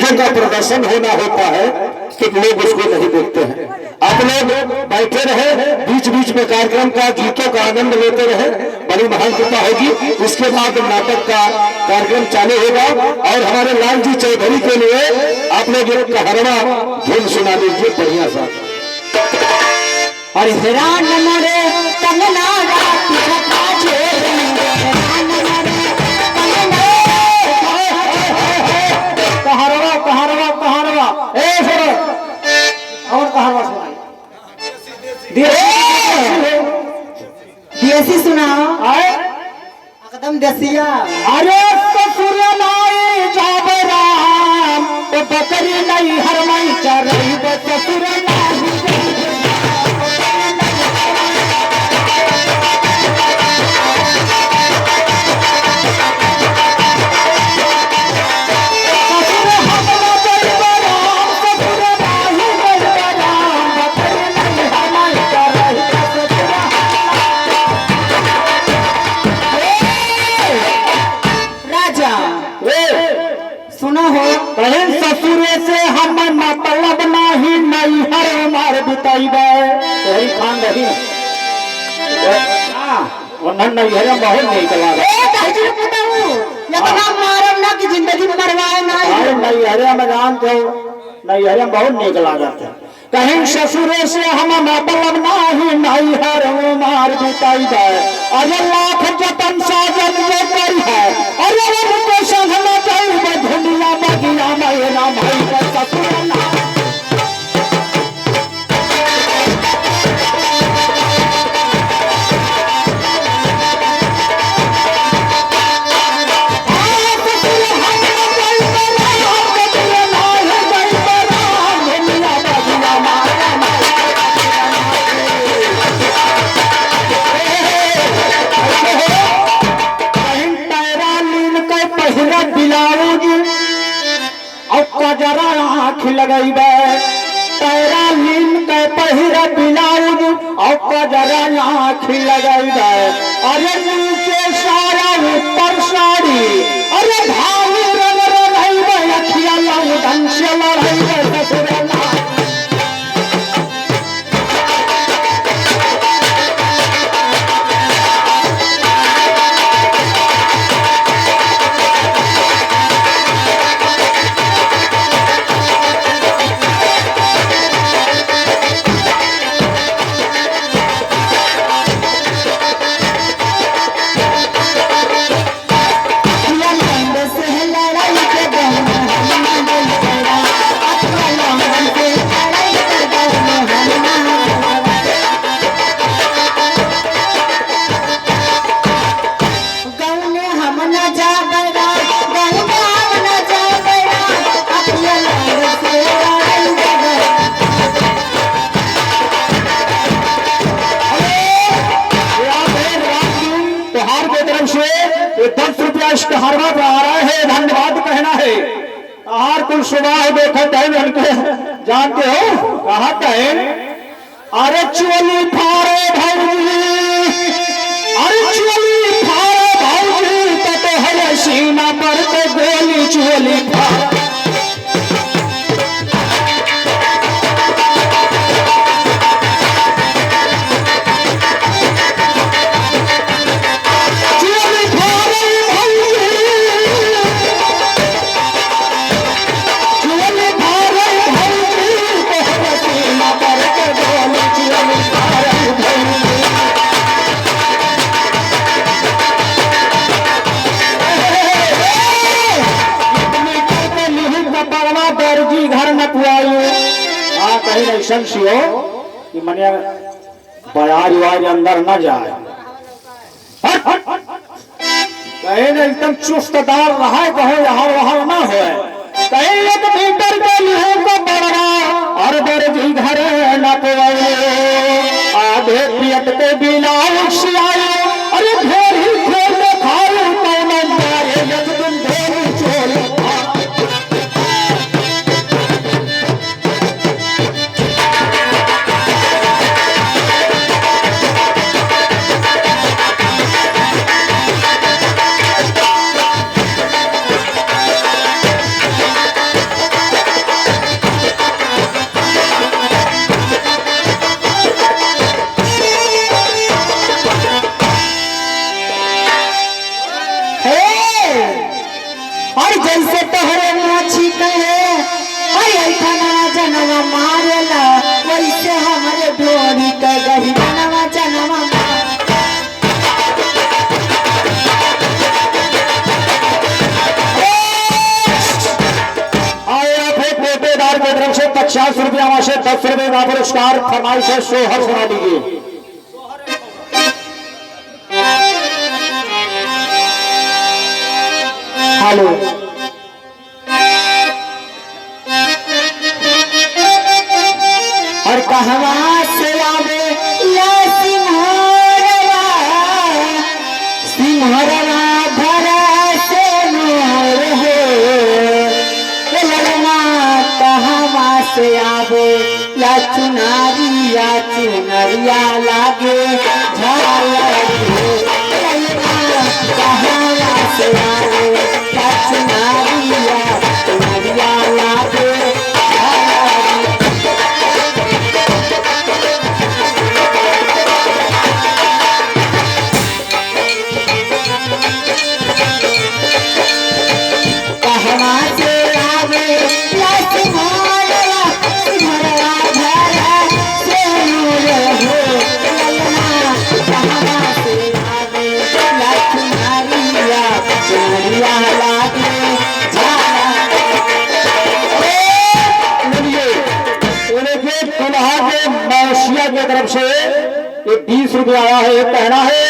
गीतों का प्रदर्शन होना होता है कि लोग उसको नहीं देखते हैं। आप लोग बैठे रहे, बीच बीच में कार्यक्रम का गीतों का आनंद लेते रहे, बड़ी महान कृपा होगी। इसके बाद नाटक का कार्यक्रम चालू होगा और हमारे लाल जी चौधरी के लिए आप लोग एक कहरवा धुन सुना दीजिए बढ़िया सा। और हिरान मरे कंगना रात छपा छोड़ेंगे, कहरवा कहरवा कहरवा ए सुनो और कहरवा सुनाई देसी सुना एकदम देसिया। अरे ससुर नाई जाब राम तो बकरी नहीं हरमई चरई ससुर बहन ससुरे से हम मतलब नहीं नहीं हर मार बिताई तेरी खान रही नहीं है बहुत नहीं चला मारम ना कि जिंदगी में मरवाए नहीं हरे में जानते हो नहीं हरे बहुत निक लागत है। कहीं ससुरे से हम मतलब नहीं नहीं हर मार बिताई अरे लाख जतन साजन ये करी है अरे उनको संग में जाऊँ धुनिया बगिया मेरा भाई का ससुर ना जरा आँख लगई पैरा लीन के पहिरा ब्लाउज और जरा आँख लगई अरे नीचे सारा ऊपर साड़ी अरे भावी रंग रंग अखिया लंग ढंग से लड़ाई ससुर कहरवा आ रहा है धन्यवाद कहना है। आहार कुल सुबह देखो टाइम जानते हो कहा टाइम अरे चोली फारे भौजी अरे चोली फारे भौजी तो है सीना पर तो गोली चोली फारे ऐसा हो कि मनिया बयार वार अंदर न जाए कहे न एकदम चुस्तदार रहा कहे यहाँ वहां न हो कहे एक मीटर के लिए को बड़ा और दर्जी घर न पाए आधे पियत के बिना आए अरे घेरी खेल खाओ कौन मारे एकदम घेरी चोल 50 रुपया में से 10 रुपए का पुरस्कार फरमाइश है सोहर सुना दीजिए। हेलो और कहवा से आवे या सिंहरवा सिंहरवा भरा से मोर हो ललना कहवा से आवे या चुनरिया लागे झालर हो ललना कहवा से आवे या चुनरिया लागे की तरफ से ये 20 रुपया आया है। कहना है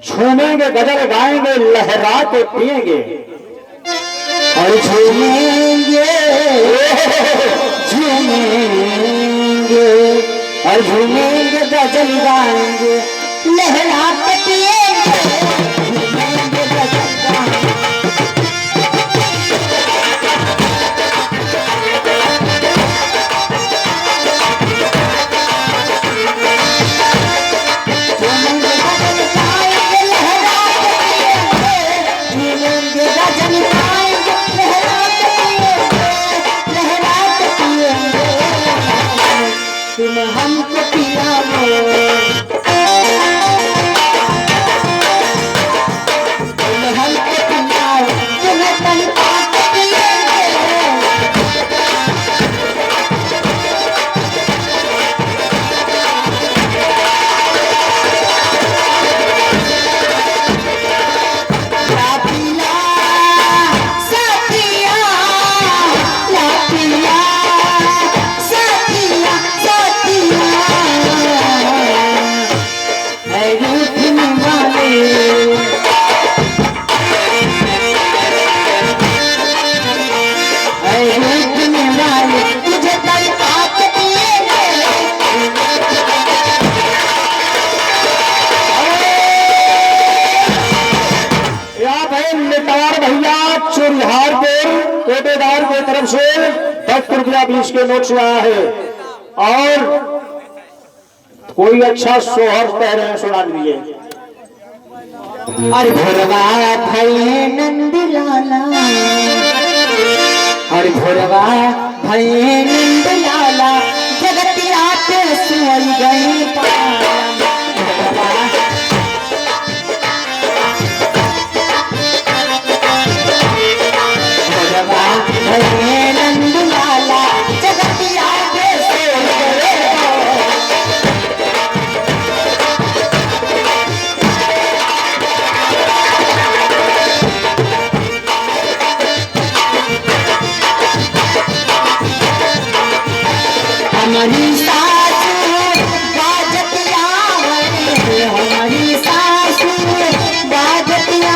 झूमेंगे गजल गाएंगे लहरा के पिएंगे और झूमेंगे और झूमेंगे गजल गाएंगे लहरा के पिएंगे झूमेंगे गजल गाएंगे। हमको कोटेदार की तरफ से 10 रुपया 20 के नोट से आया है। और कोई अच्छा सोहर कह रहे हैं सुना दीजिए। अरे भोरवा भाई नंद लाला अरे भोरवा भाई नंद लाला जगत रात सोई गई नंद लाला जगत रात सोई गई। हमारी सासू बाजतिया हमारी सासू बाजतिया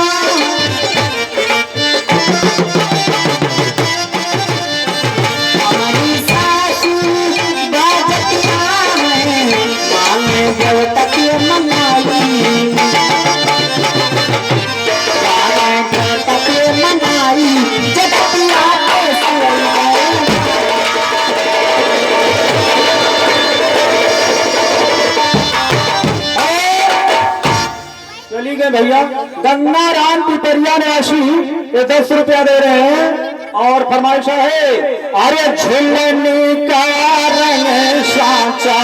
हमारी सासू बाजतिया मांगे देवतक मनाई देवतक मनाई जगतिया भैया। गंगा राम पिपरिया निवासी ये 10 रुपया दे रहे हैं और फरमाइशा है अरे झुलने का रंग साचा